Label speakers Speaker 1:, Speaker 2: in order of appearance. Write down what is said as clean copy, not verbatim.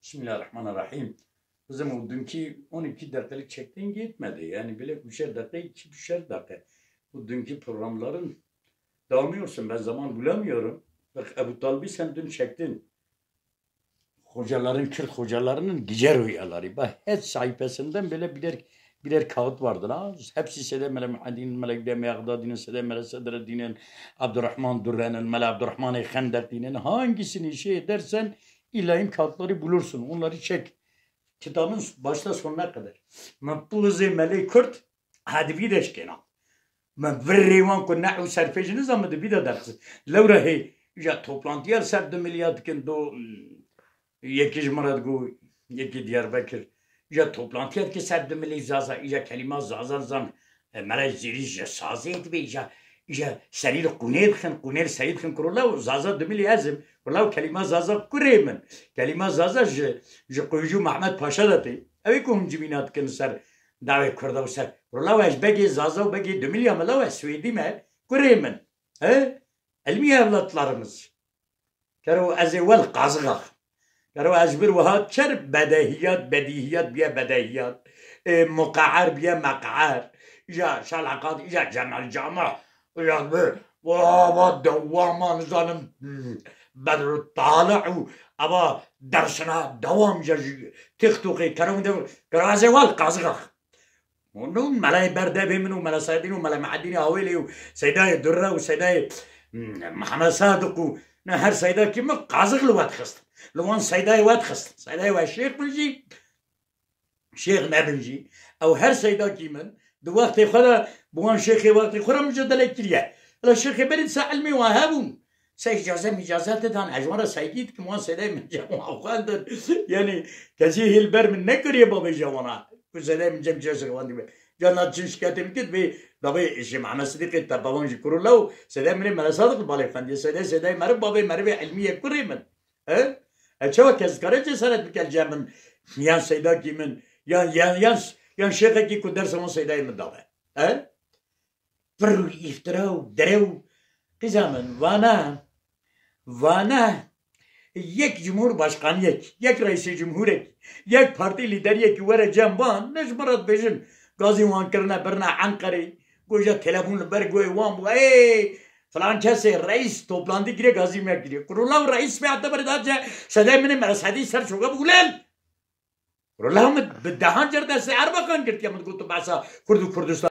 Speaker 1: Bismillahirrahmanirrahim. Kızım o dünkü 12 dakikalık çektiğin gitmedi. Yani bile 3'er dakika, 2-3'er dakika. Bu dünkü programların dağılmıyorsun. Ben zaman bulamıyorum. Bak Ebu Talib'i sen dün çektin. Hocaların, Kürt hocalarının gece rüyaları. Bak her sayfasından böyle birer kağıt vardır. Ha? Hepsi Sede Mele Muhaddin'in, Mele Gide Meğdadi'nin, Sede Mele Sedreddin'in, Abdurrahman Durren'in, Mele Abdurrahman Khendek'in hangisini şey edersen İlahim kağıtları bulursun. Onları çek. Kitabın başta sonuna kadar. Men puluzi melek Kürt hadi bir deşkena. Men verrivan ko nahu serfeciniz ama da bir de dersi. Levra hey ya toplantıya serdi milyatken do yeki jmarat go yeki Diyarbakır. Ya toplantıya ki serdi milyat zaza ya kelime zaza zan melek ziriş ya sazet ve ya serir kunel sayid khin kurullah zaza demili azim والله كلمة زازا كريمن كلمة زازا ج قيجو محمد باشا دتي أبيكم جمينات كنسر دعوة كردا وسر والله واش بقي زازا وبقي دمليا ملا واش سويدي ما كريمن ها المية evlatlarımız كرو أزول قازغة كرو أجبر وهاد شر بديهيات بيا بديهيات مقعر بيا مقعر جا شالعقاد جا جمع الجامع يا بابا دوما نظام بدر طالع أبا درسنا دوام جاج تختوقي كانوا كرازي والقازغخ ونو ملاي برده بمنو ملا سيدين وملا معدين هاويلي وسيداي درة وسيداي محمد صادق هر سيدا كيما قازغ لوات خست لوان سيداي وات خست سيداي والشيخ بنجي شيخ نبنجي أو هر سيدا كيما دو وقت خدا بوان شيخي وقت خدا مجدلة كريه الشيخ بريد سألمي وهابون إجازات دان أجمرة سيديد كمان سيداي من جوانا وخالدن يعني كزيه البر من نكر يا بابي جوانا كسيداي من جم جاسر واندي جانا تشنش كاتم كده بي بابي إيش معنا صديقي تبابون جكرو لو سيداي من ملصادق بالي فندي سيداي مرب بابي علمية كريمن ها أشوف كذكرة جسرت بكال جامن يان سيدا كي من يان شيخ كي كدر سمو سيداي من دابه ها فرو يفتراو درو زمان وانا یک جمهور başkan یک رئیس جمهور یک parti lider یک وره جنبان نجمرت بجن قاضي وان کرنا برنا عنقري گوجا تلفون بر گوی وان بو ای فلان کسی رئیس toplandı gire قاضي me giriyor kurulav رئیس me hatta berdacı sadece benim merasadi sar şoga bugulel kurulav mı bedahan cerda se Erbakan girt ya mı kutu basa Kurdistan